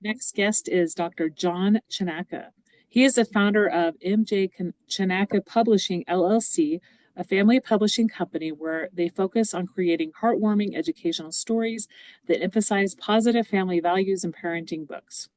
next guest is Dr. John Chanaca. He is the founder of MJChanacapublishing LLC, a family publishing company where they focus on creating heartwarming educational stories that emphasize positive family values and parenting books.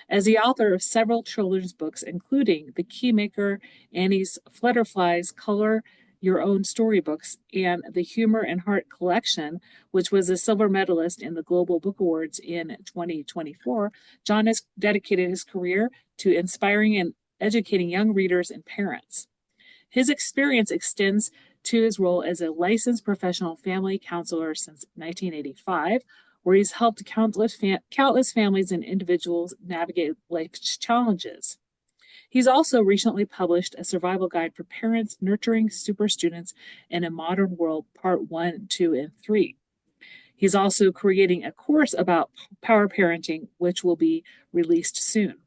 As the author of several children's books, including The Keymaker, Annie's Flutterflies, Color Your Own Storybooks, and the Humor and Heart Collection, which was a silver medalist in the Global Book Awards in 2024, John has dedicated his career to inspiring and educating young readers and parents. His experience extends to his role as a licensed professional family counselor since 1985, where he's helped countless families and individuals navigate life's challenges. He's also recently published a survival guide for parents nurturing super students in a modern world, part 1, 2, and 3. He's also creating a course about power parenting, which will be released soon.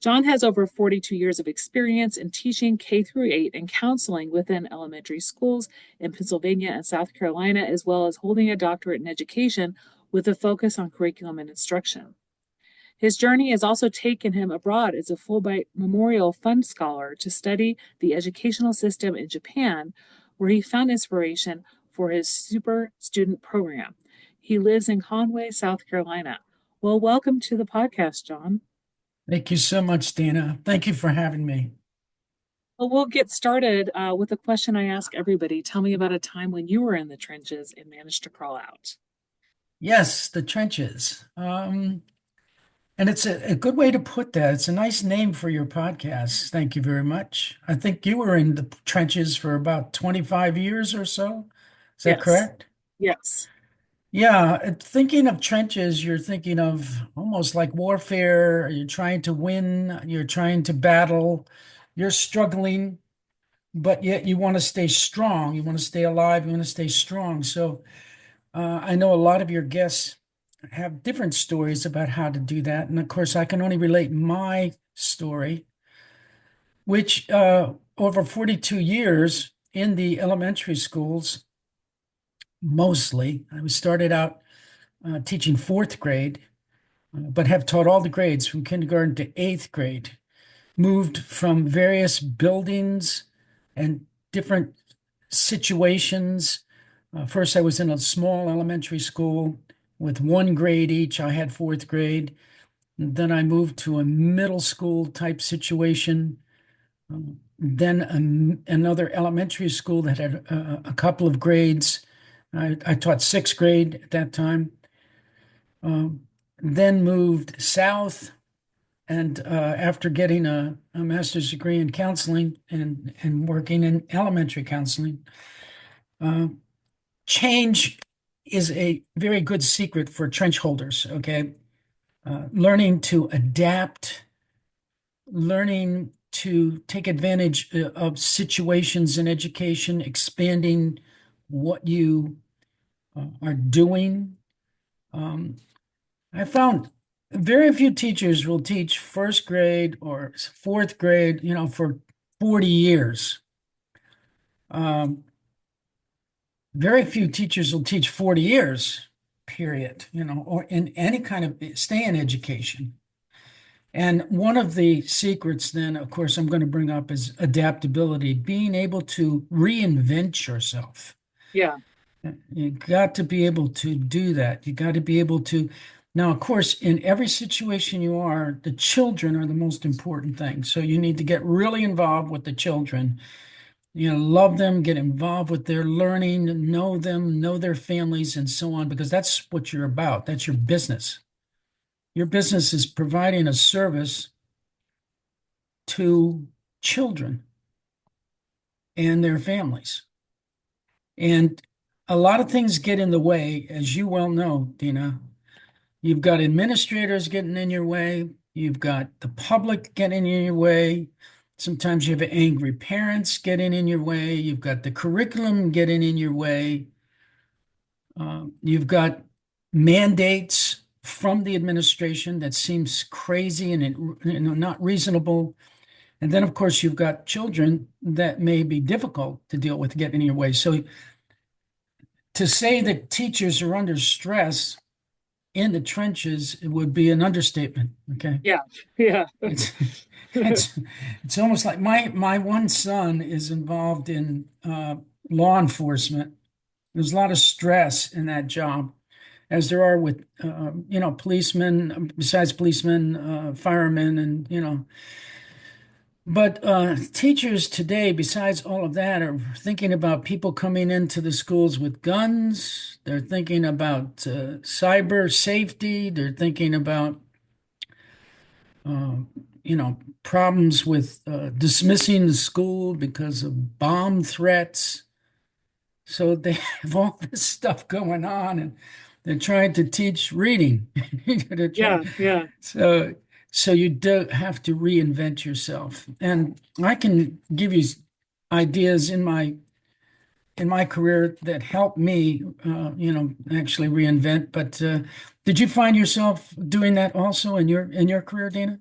John has over 42 years of experience in teaching K through 8 and counseling within elementary schools in Pennsylvania and South Carolina, as well as holding a doctorate in education with a focus on curriculum and instruction. His journey has also taken him abroad as a Fulbright Memorial Fund Scholar to study the educational system in Japan, where he found inspiration for his super student program. He lives in Conway, South Carolina. Well, welcome to the podcast, John. Thank you so much, Dana. Thank you for having me. Well, we'll get started with a question I ask everybody. Tell me about a time when you were in the trenches and managed to crawl out. Yes, the trenches. And it's a good way to put that. It's a nice name for your podcast. Thank you very much. I think you were in the trenches for about 25 years or so. Is that Yes. correct? Yes. Yeah, thinking of trenches, you're thinking of almost like warfare. You're trying to win, you're trying to battle, you're struggling, but yet you want to stay strong. You want to stay alive, you want to stay strong. So I know a lot of your guests have different stories about how to do that. And of course, I can only relate my story, which over 42 years in the elementary schools, mostly, I started out teaching fourth grade, but have taught all the grades from kindergarten to eighth grade, moved from various buildings and different situations. First, I was in a small elementary school with one grade each. I had fourth grade. Then I moved to a middle school type situation. Then another elementary school that had a couple of grades. I taught sixth grade at that time. Then moved south, and after getting a master's degree in counseling and working in elementary counseling, change is a very good secret for trench holders, okay? Learning to adapt, learning to take advantage of situations in education, expanding what you are doing. I found very few teachers will teach first grade or fourth grade, for 40 years. Very few teachers will teach 40 years, period, or in any kind of stay in education. And one of the secrets then, of course, I'm going to bring up is adaptability, being able to reinvent yourself. Yeah. You got to be able to do that. You got to be able to. Now, of course, in every situation you are, the children are the most important thing. So you need to get really involved with the children. Love them, get involved with their learning, know them, know their families, and so on, because that's what you're about. That's your business. Your business is providing a service to children and their families. And a lot of things get in the way, as you well know, Dina. You've got administrators getting in your way. You've got the public getting in your way. Sometimes you have angry parents getting in your way. You've got the curriculum getting in your way. You've got mandates from the administration that seems crazy and not reasonable. And then, of course, you've got children that may be difficult to deal with getting in your way. So to say that teachers are under stress in the trenches, it would be an understatement. Okay. Yeah, yeah, It's it's it's almost like my one son is involved in law enforcement. There's a lot of stress in that job, as there are with policemen, besides policemen, firemen, and But teachers today, besides all of that, are thinking about people coming into the schools with guns. They're thinking about cyber safety. They're thinking about uh, problems with dismissing the school because of bomb threats. So they have all this stuff going on, and they're trying to teach reading. They're trying, yeah, yeah. so so you do have to reinvent yourself. And I can give you ideas in my career that helped me, actually reinvent. But did you find yourself doing that also in your career, Dana?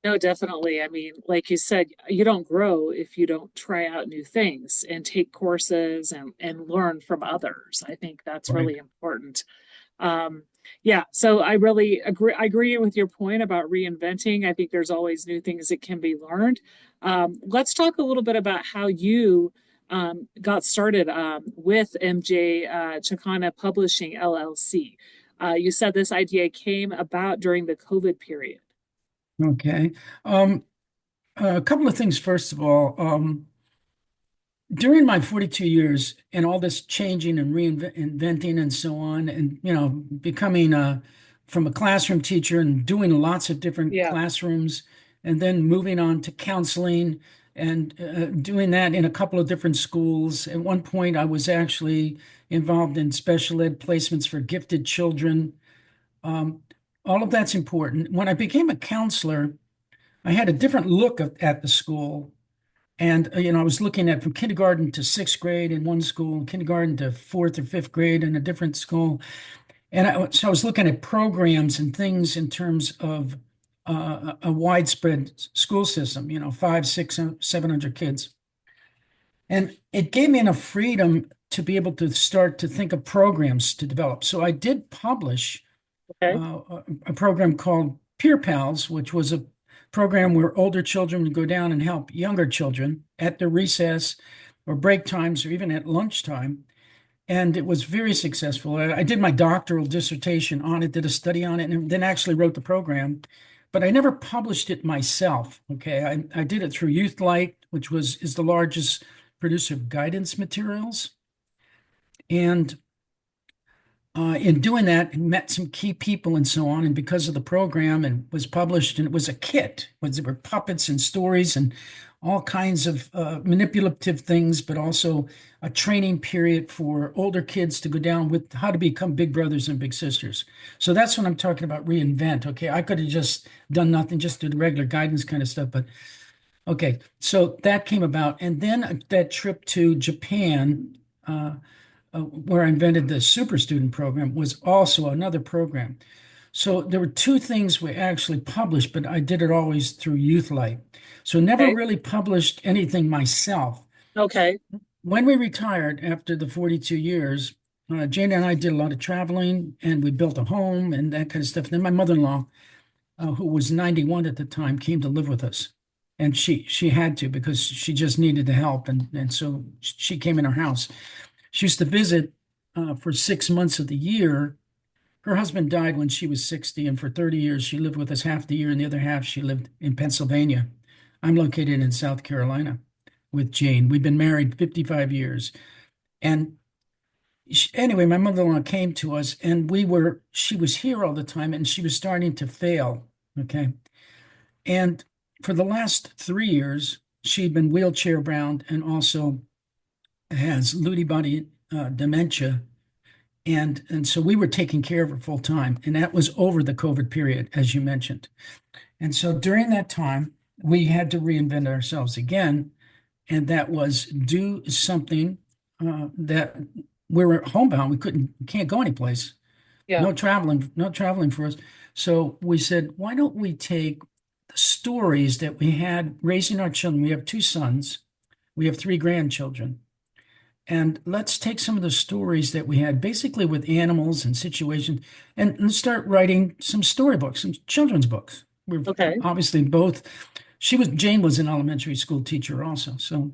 No, definitely. I mean, like you said, you don't grow if you don't try out new things and take courses and learn from others. I think that's Right. really important. Um, yeah, so I really agree. I agree with your point about reinventing. I think there's always new things that can be learned. Let's talk a little bit about how you got started with MJ Chakana Publishing LLC. You said this idea came about during the COVID period. Okay. Um, a couple of things. First of all, during my 42 years and all this changing and reinventing and so on, and becoming from a classroom teacher and doing lots of different Yeah. classrooms, and then moving on to counseling and doing that in a couple of different schools. At one point, I was actually involved in special ed placements for gifted children. Um, all of that's important. When I became a counselor, I had a different look at the school. And, I was looking at from kindergarten to sixth grade in one school, kindergarten to fourth or fifth grade in a different school. And so I was looking at programs and things in terms of a widespread school system, five, six, 700 kids. And it gave me enough freedom to be able to start to think of programs to develop. So I did publish Okay. a program called Peer Pals, which was a program where older children would go down and help younger children at their recess or break times or even at lunchtime. And it was very successful. I did my doctoral dissertation on it, did a study on it, and then actually wrote the program. But I never published it myself. Okay. I did it through Youthlight, which is the largest producer of guidance materials. And in doing that, met some key people and so on. And because of the program, and was published, and it was a kit, there were puppets and stories and all kinds of manipulative things, but also a training period for older kids to go down with how to become big brothers and big sisters. So that's what I'm talking about reinvent. Okay, I could have just done nothing, just did the regular guidance kind of stuff, but okay. So that came about, and then that trip to Japan. Where I invented the super student program was also another program. So there were two things we actually published, but I did it always through Youthlight. So never Okay. really published anything myself. Okay. When we retired after the 42 years, Jane and I did a lot of traveling and we built a home and that kind of stuff. Then my mother-in-law, who was 91 at the time, came to live with us. And she had to because she just needed the help. And so she came in our house. She used to visit for 6 months of the year. Her husband died when she was 60, and for 30 years, she lived with us half the year, and the other half, she lived in Pennsylvania. I'm located in South Carolina with Jane. We've been married 55 years. And anyway, my mother-in-law came to us, and she was here all the time, and she was starting to fail. Okay. And for the last 3 years, she'd been wheelchair bound and also has Lewy body dementia. And so we were taking care of her full time. And that was over the COVID period, as you mentioned. And so during that time, we had to reinvent ourselves again. And that was do something that we were homebound. We can't go anyplace. Yeah. No traveling for us. So we said, why don't we take the stories that we had raising our children? We have two sons, we have three grandchildren. And let's take some of the stories that we had, basically with animals and situations, and start writing some storybooks, some children's books. We're Okay. obviously both. Jane was an elementary school teacher also. So,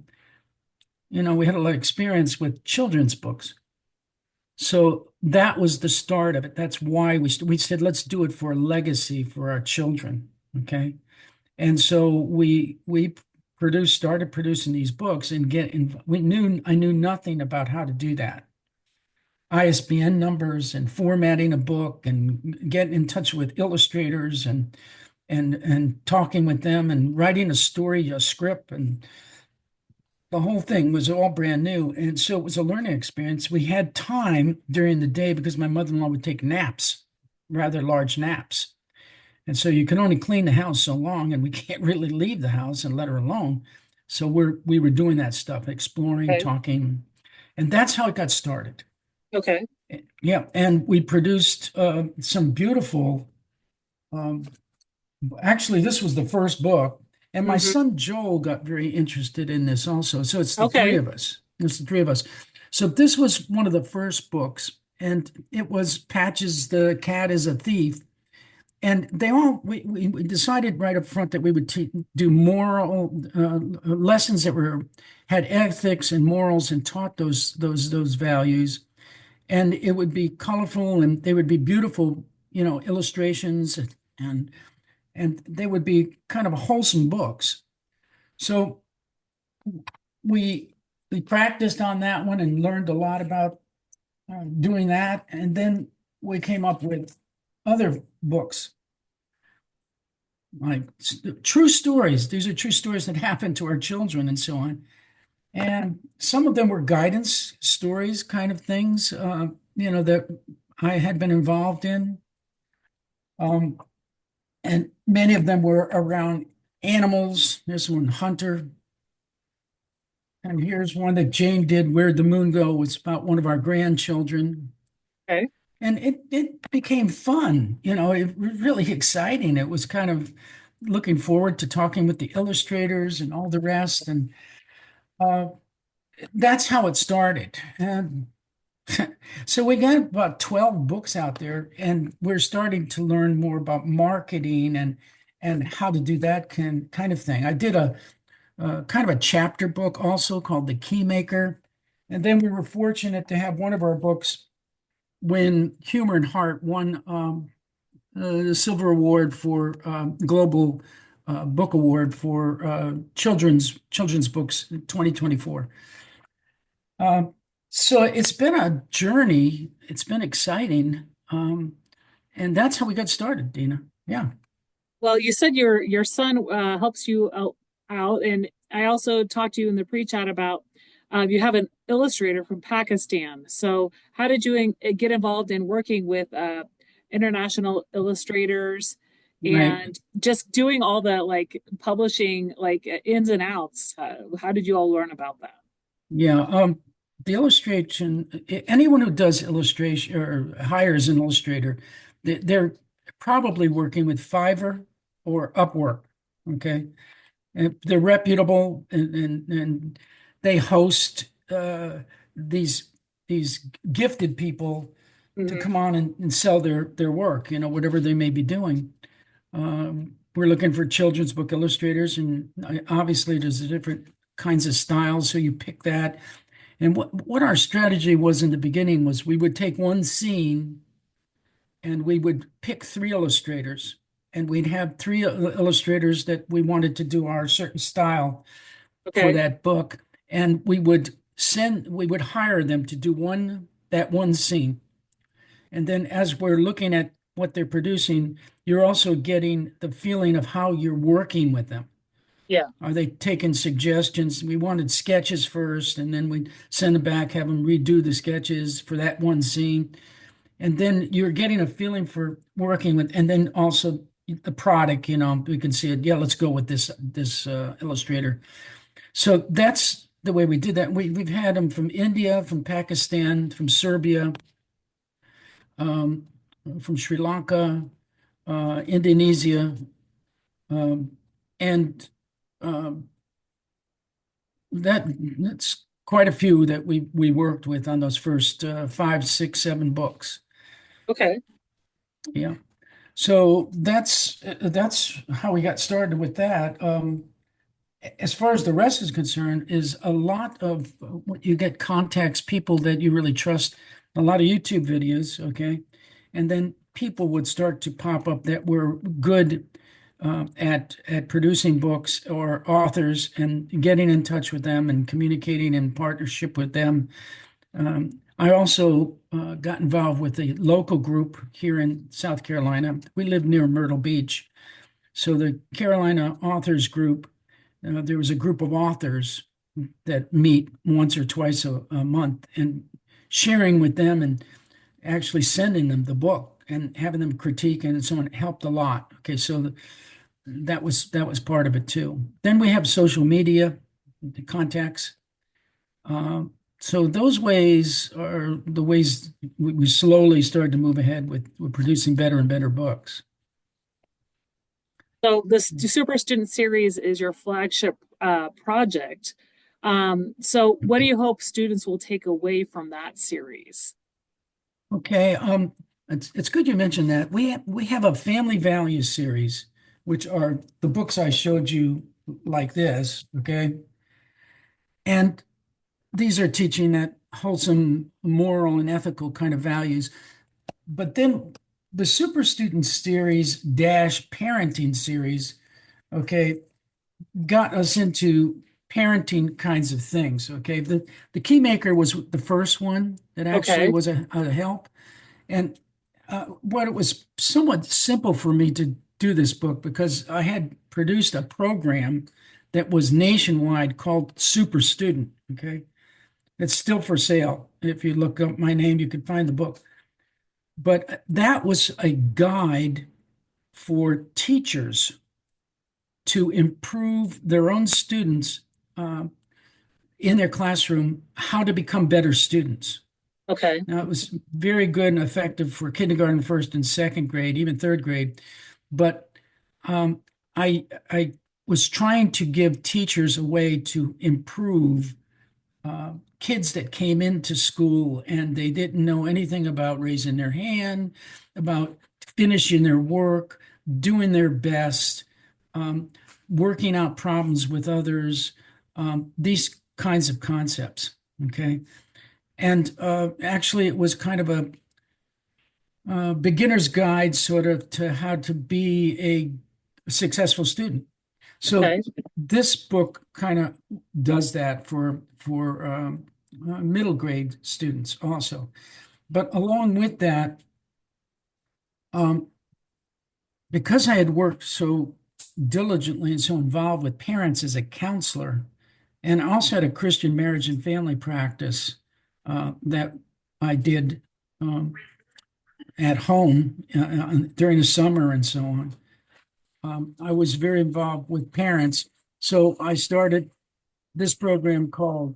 we had a lot of experience with children's books. So that was the start of it. That's why we said, let's do it for a legacy for our children. Okay. And so we started producing these books and I knew nothing about how to do that. ISBN numbers and formatting a book and getting in touch with illustrators and talking with them and writing a story, a script, and the whole thing was all brand new. And so it was a learning experience. We had time during the day because my mother-in-law would take naps, rather large naps. And so you can only clean the house so long, and we can't really leave the house and let her alone. So we were doing that stuff, exploring, Okay. talking, and that's how it got started. Okay. Yeah, and we produced some beautiful. Um, Actually, this was the first book, and my Hmm. son Joel got very interested in this also. So it's the three Okay. of us. It's the three of us. So this was one of the first books, and it was Patches the Cat is a Thief. And we decided right up front that we would do moral lessons that had ethics and morals and taught those values. And it would be colorful and they would be beautiful, illustrations and they would be kind of wholesome books. So we we practiced on that one and learned a lot about doing that. And then we came up with other books like true stories. These are true stories that happened to our children and so on. And some of them were guidance stories, kind of things, that I had been involved in. Um, and many of them were around animals. There's one, Hunter. And here's one that Jane did, Where'd the Moon Go? It's about one of our grandchildren. Okay. And it became fun, it was really exciting. It was kind of looking forward to talking with the illustrators and all the rest. And uh, that's how it started. And so we got about 12 books out there, and we're starting to learn more about marketing and how to do that kind of thing. I did a kind of a chapter book also called the Keymaker. And then we were fortunate to have one of our books win Humor and Heart won the Silver Award for Global Book Award for children's books in 2024. Um, so it's been a journey. It's been exciting. And that's how we got started, Dina. Yeah, Well, you said your son helps you out, and I also talked to you in the pre-chat about you have an illustrator from Pakistan. So, how did you get involved in working with international illustrators right. and just doing all the like publishing like ins and outs? How did you all learn about that? Yeah. The illustration, anyone who does illustration or hires an illustrator, they're probably working with Fiverr or Upwork. Okay. And they're reputable and they host these these gifted people to Hmm. come on and sell their work, whatever they may be doing. We're looking for children's book illustrators, and obviously there's different kinds of styles, so you pick that. And what our strategy was in the beginning was we would take one scene and we would pick three illustrators, and we'd have three illustrators that we wanted to do our certain style for Okay. that book, and we would hire them to do that one scene. And then as we're looking at what they're producing, you're also getting the feeling of how you're working with them. Yeah. Are they taking suggestions? We wanted sketches first, and then we'd send them back, have them redo the sketches for that one scene. And then you're getting a feeling for working with, and then also the product, we can see it. Yeah, let's go with this illustrator. So that's the way we did that. We've had them from India, from Pakistan, from Serbia, um, from Sri Lanka, Indonesia, um, and um, that's quite a few that we worked with on those first 5, 6, 7 books. Okay. Yeah. So that's how we got started with that. As far as the rest is concerned, is a lot of you get contacts, people that you really trust, a lot of YouTube videos, okay? And then people would start to pop up that were good at producing books or authors and getting in touch with them and communicating in partnership with them. I also got involved with a local group here in South Carolina. We live near Myrtle Beach. So the Carolina Authors Group, there was a group of authors that meet once or twice a month, and sharing with them and actually sending them the book and having them critique and so on helped a lot. Okay, so that was part of it too. Then we have social media, the contacts. Uh, so those ways are the ways we slowly started to move ahead with producing better and better books. So this Super Student Series is your flagship project. So what do you hope students will take away from that series? Okay, it's good you mentioned that. We have a family values series, which are the books I showed you like this, okay? And these are teaching that wholesome moral and ethical kind of values. But then the Super Student Series dash parenting series, okay, got us into parenting kinds of things. Okay. The Keymaker was the first one that actually Okay. was a help. And what it was somewhat simple for me to do this book because I had produced a program that was nationwide called Super Student. Okay. It's still for sale. If you look up my name, you can find the book. But that was a guide for teachers to improve their own students uh, in their classroom how to become better students. Okay. Now, it was very good and effective for kindergarten, first and second grade, even third grade. But um, I was trying to give teachers a way to improve kids that came into school and they didn't know anything about raising their hand, about finishing their work, doing their best, um, working out problems with others, these kinds of concepts. Okay. And actually, it was kind of a beginner's guide, sort of, to how to be a successful student. So Okay. this book kind of does that for middle grade students also. But along with that, um, because I had worked so diligently and so involved with parents as a counselor, and I also had a Christian marriage and family practice that I did at home during the summer and so on. I was very involved with parents. So I started this program called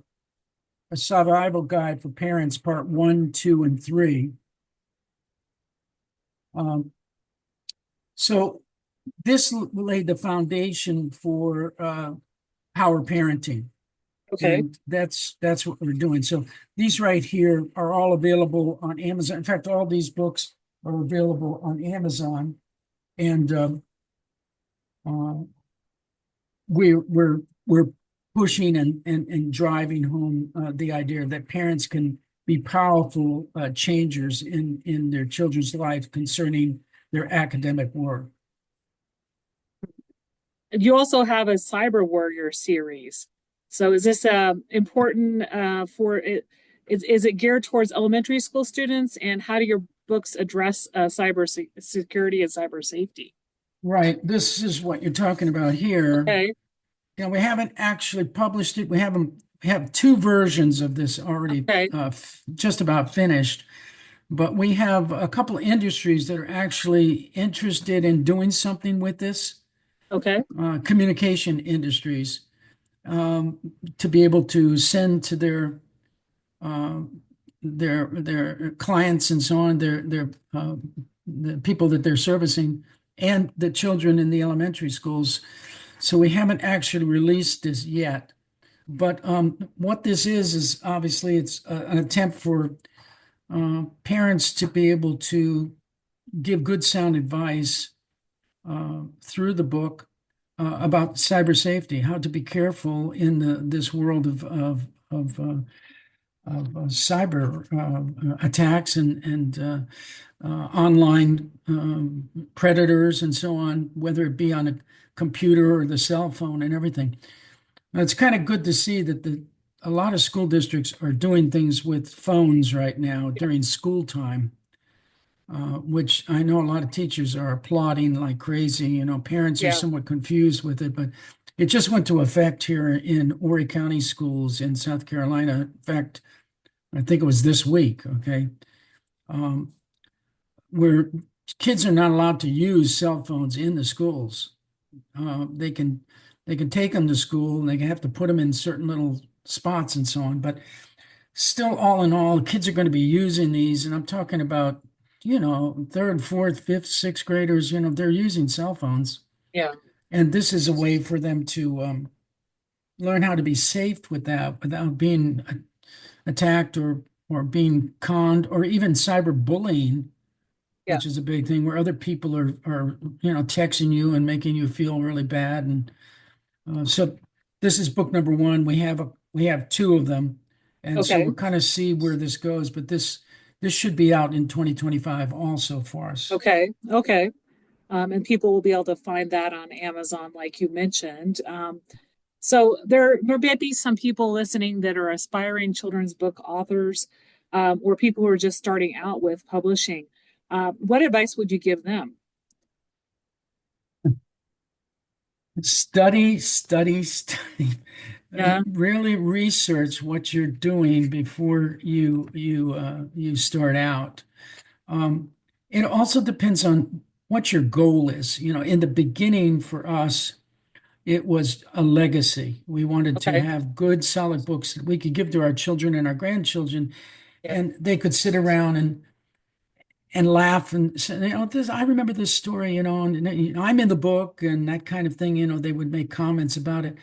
A Survival Guide for Parents, Part 1, 2, and 3. Um, so this laid the foundation for power parenting. Okay. And that's what we're doing. So these right here are all available on Amazon. In fact, all these books are available on Amazon. And uh, we're pushing and driving home the idea that parents can be powerful changers in their children's life concerning their academic work. You also have a Cyber Warrior series. So is this important for it? Is it geared towards elementary school students? And how do your books address security and cyber safety? Right. This is what you're talking about here. Okay. We haven't actually published it. We have two versions of this already Okay. just about finished. But we have a couple of industries that are actually interested in doing something with this, Okay. communication industries, um, to be able to send to uh, their clients and so on, their the people that they're servicing, and the children in the elementary schools. So we haven't actually released this yet. But what this is obviously it's an attempt for parents to be able to give good sound advice through the book about cyber safety, how to be careful in this world of cyber attacks and online predators and so on, whether it be on a computer or the cell phone and everything. Now, it's kind of good to see that a lot of school districts are doing things with phones right now during school time, which I know a lot of teachers are applauding like crazy. You know, parents are Yeah. somewhat confused with it, but it just went to effect here in Horry County schools in South Carolina. In fact, I think it was this week, okay, um, where kids are not allowed to use cell phones in the schools. They can take them to school and they have to put them in certain little spots and so on. But still, all in all, kids are going to be using these, and I'm talking about, you know, third, fourth, fifth, sixth graders. You know, they're using cell phones, Yeah. and this is a way for them to learn how to be safe with that without being attacked or being conned or even cyberbullying, Yeah. which is a big thing where other people are you know texting you and making you feel really bad. And so this is book number one. We have two of them, and so Okay. we'll kind of see where this goes. But this should be out in 2025 also for us. Okay. Okay. And people will be able to find that on Amazon, like you mentioned. So there may be some people listening that are aspiring children's book authors, or people who are just starting out with publishing. What advice would you give them? Study, study, study. Yeah. Really research what you're doing before you start out. Um, it also depends on what your goal is. You know, in the beginning for us, it was a legacy. We wanted to Okay. have good, solid books that we could give to our children and our grandchildren, Yeah. and they could sit around and laugh and say, you know, this. I remember this story, you know, and you know, I'm in the book and that kind of thing. You know, they would make comments about it.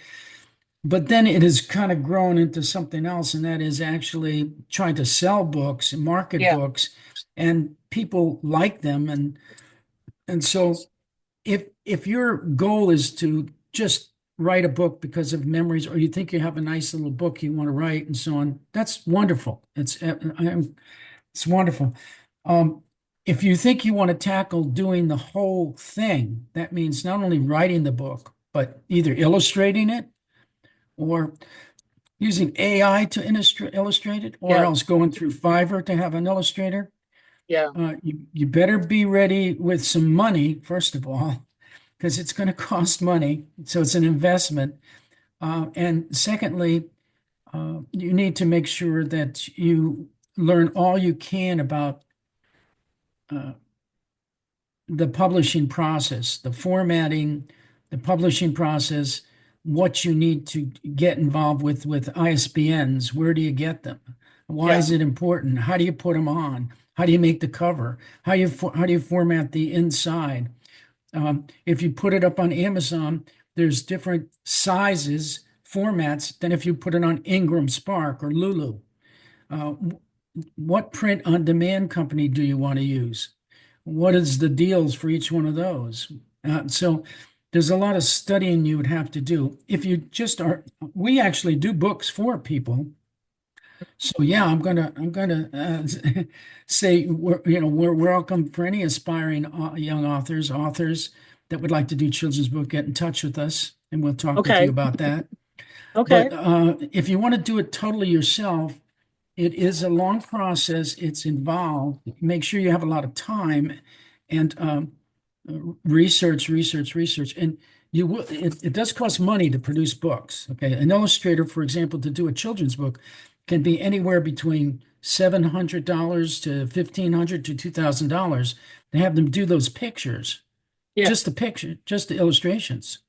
But then it has kind of grown into something else, and that is actually trying to sell books and market Yeah. books, and people like them, and so if your goal is to just write a book because of memories, or you think you have a nice little book you want to write and so on, that's wonderful. It's wonderful. Um, if you think you want to tackle doing the whole thing, that means not only writing the book, but either illustrating it or using AI to illustrate it, or Yeah. else going through Fiverr to have an illustrator. Yeah. You better be ready with some money, first of all, because it's going to cost money. So it's an investment. And secondly, you need to make sure that you learn all you can about uh, the publishing process, the formatting, the publishing process, what you need to get involved with ISBNs. Where do you get them? Why Yeah. is it important? How do you put them on? How do you make the cover? How do you format the inside? If you put it up on Amazon, there's different sizes, formats than if you put it on Ingram Spark or Lulu. Uh, what print on demand company do you want to use? What is the deals for each one of those? So there's a lot of studying you would have to do. If you just are, we actually do books for people. So yeah, I'm gonna say we're welcome for any aspiring young authors that would like to do children's book. Get in touch with us, and we'll talk with you Okay. about that. Okay. But if you want to do it totally yourself, it is a long process. It's involved. Make sure you have a lot of time and research. And it does cost money to produce books. Okay. An illustrator, for example, to do a children's book can be anywhere between $700 to $1,500 to $2,000 to have them do those pictures, Yeah. just the illustrations.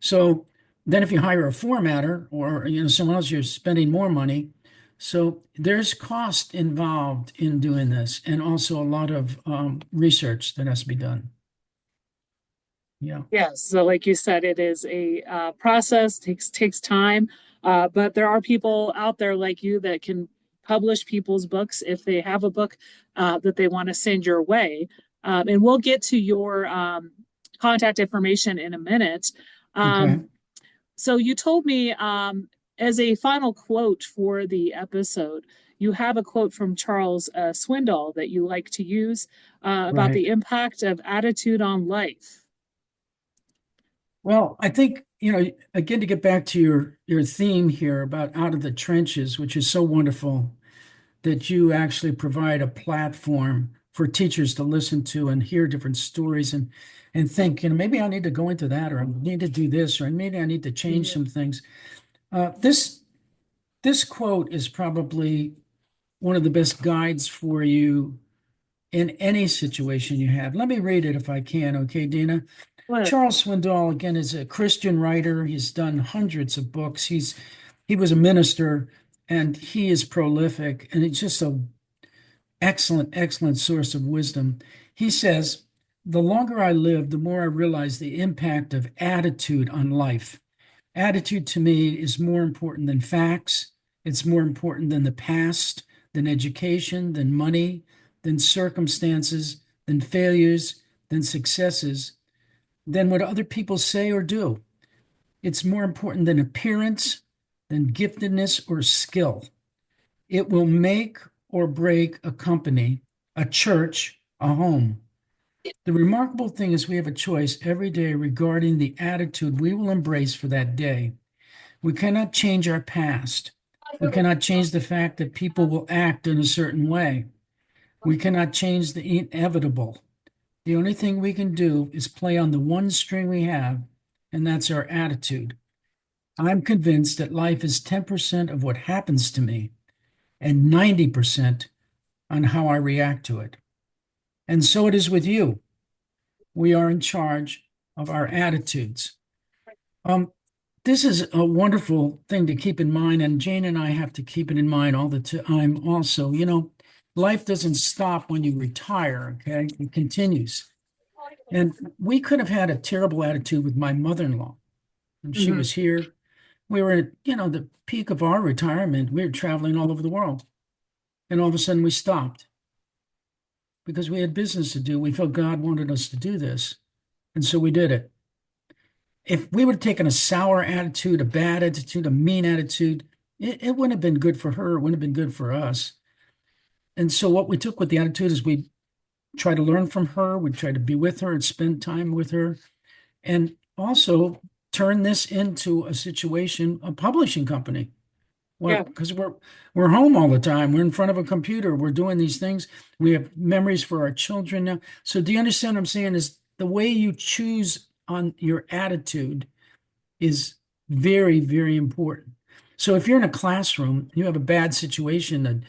So then if you hire a formatter or someone else, you're spending more money. So there's cost involved in doing this, and also a lot of research that has to be done. Yeah. Yes. So, like you said, it is a process. Takes time. But there are people out there like you that can publish people's books if they have a book that they want to send your way. And we'll get to your contact information in a minute. Okay. Um, so you told me as a final quote for the episode, you have a quote from Charles Swindoll that you like to use about Right. the impact of attitude on life. Well, I think, again, to get back to your theme here about out of the trenches, which is so wonderful that you actually provide a platform for teachers to listen to and hear different stories and think, maybe I need to go into that, or I need to do this, or maybe I need to change Yeah. some things. This quote is probably one of the best guides for you in any situation you have. Let me read it if I can, okay, Dina? What? Charles Swindoll, again, is a Christian writer. He's done hundreds of books. He was a minister, and he is prolific, and he's just a excellent source of wisdom. He says, "The longer I live, the more I realize the impact of attitude on life. Attitude to me is more important than facts. It's more important than the past, than education, than money, than circumstances, than failures, than successes, than what other people say or do. It's more important than appearance, than giftedness or skill. It will make or break a company, a church, a home. The remarkable thing is we have a choice every day regarding the attitude we will embrace for that day. We cannot change our past. We cannot change the fact that people will act in a certain way. We cannot change the inevitable. The only thing we can do is play on the one string we have, and that's our attitude. I'm convinced that life is 10% of what happens to me and 90% on how I react to it. And so it is with you. We are in charge of our attitudes. Um, this is a wonderful thing to keep in mind, and Jane and I have to keep it in mind all the time also. Life doesn't stop when you retire, okay? It continues. And we could have had a terrible attitude with my mother-in-law when she Mhm. was here. We were at, the peak of our retirement. We were traveling all over the world. And all of a sudden we stopped because we had business to do. We felt God wanted us to do this. And so we did it. If we would have taken a sour attitude, a bad attitude, a mean attitude, it wouldn't have been good for her. It wouldn't have been good for us. And so what we took with the attitude is we try to learn from her. We try to be with her and spend time with her. And also turn this into a situation, a publishing company. Well, Yeah. because we're home all the time. We're in front of a computer. We're doing these things. We have memories for our children now. So do you understand what I'm saying? Is the way you choose on your attitude is very, very important. So if you're in a classroom, you have a bad situation,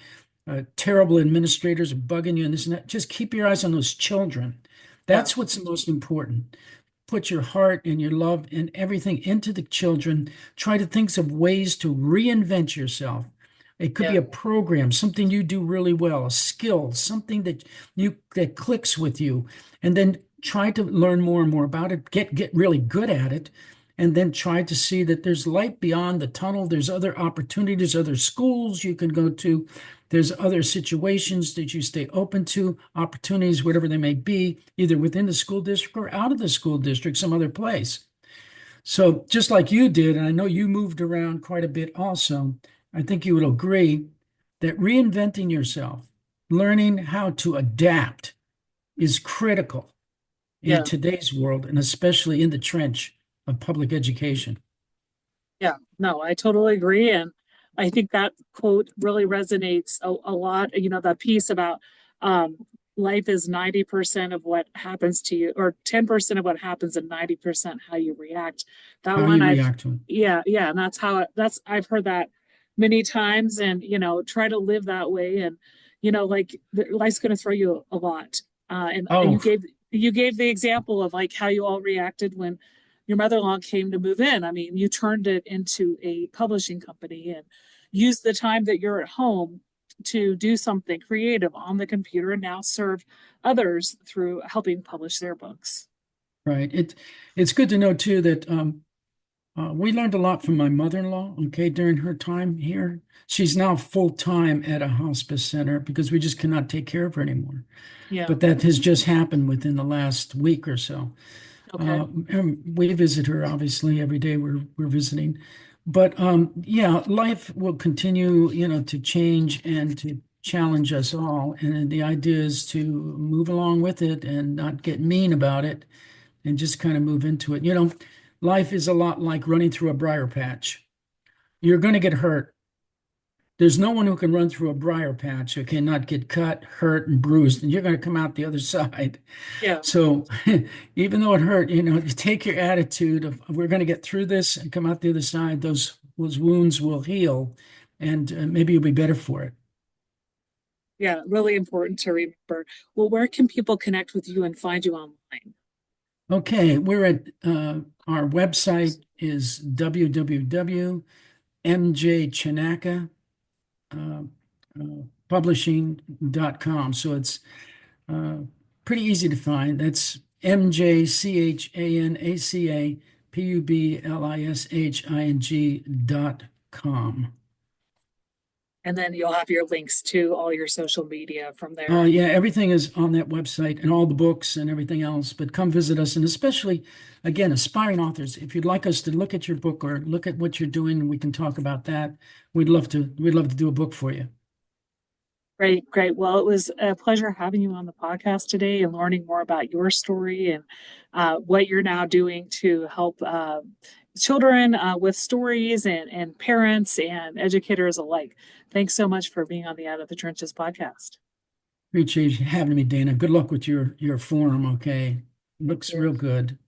terrible administrators are bugging you and this and that, just keep your eyes on those children. Yeah. That's what's the most important. Put your heart and your love and everything into the children. Try to think of ways to reinvent yourself. It could be Yeah. a program, something you do really well, a skill, something that clicks with you, and then try to learn more and more about it. Get really good at it, and then try to see that there's light beyond the tunnel. There's other opportunities, other schools you can go to. There's other situations that you stay open to, opportunities, whatever they may be, either within the school district or out of the school district, some other place. So just like you did, and I know you moved around quite a bit also, I think you would agree that reinventing yourself, learning how to adapt is critical in Yeah. today's world, and especially in the trench of public education. Yeah, no, I totally agree. And I think that quote really resonates a lot. That piece about um, life is 90% of what happens to you, or 10% of what happens, and 90% how you react. That How one you I've, react to it. yeah, yeah. And I've heard that many times, and, try to live that way. And, like life's going to throw you a lot. And Oh, you gave the example of like how you all reacted when your mother-in-law came to move in. I mean, you turned it into a publishing company and used the time that you're at home to do something creative on the computer and now serve others through helping publish their books. right. It's good to know too that We learned a lot from my mother-in-law, okay, during her time here. She's now full-time at a hospice center because we just cannot take care of her anymore. Yeah. But that has just happened within the last week or so. Okay. And we visit her obviously every day. We're visiting, but yeah, life will continue, to change and to challenge us all. And the idea is to move along with it and not get mean about it and just kind of move into it. Life is a lot like running through a briar patch. You're going to get hurt. There's no one who can run through a briar patch who cannot get cut, hurt, and bruised, and you're going to come out the other side. Yeah. So even though it hurt, you take your attitude of we're going to get through this and come out the other side. Those wounds will heal, and maybe you'll be better for it. Yeah. Really important to remember. Well, where can people connect with you and find you online? Okay, we're at our website is www.mjchanaca publishing.com. So it's uh, pretty easy to find. That's MJChanacapublishing.com. And then you'll have your links to all your social media from there. Yeah, everything is on that website and all the books and everything else. But come visit us, and especially, again, aspiring authors. If you'd like us to look at your book or look at what you're doing, we can talk about that. We'd love to. We'd love to do a book for you. Great, great. Well, it was a pleasure having you on the podcast today and learning more about your story and what you're now doing to help children with stories and parents and educators alike. Thanks so much for being on the Out of the Trenches podcast. Appreciate you having me, Dana. Good luck with your forum. Okay, Thank looks you. real good.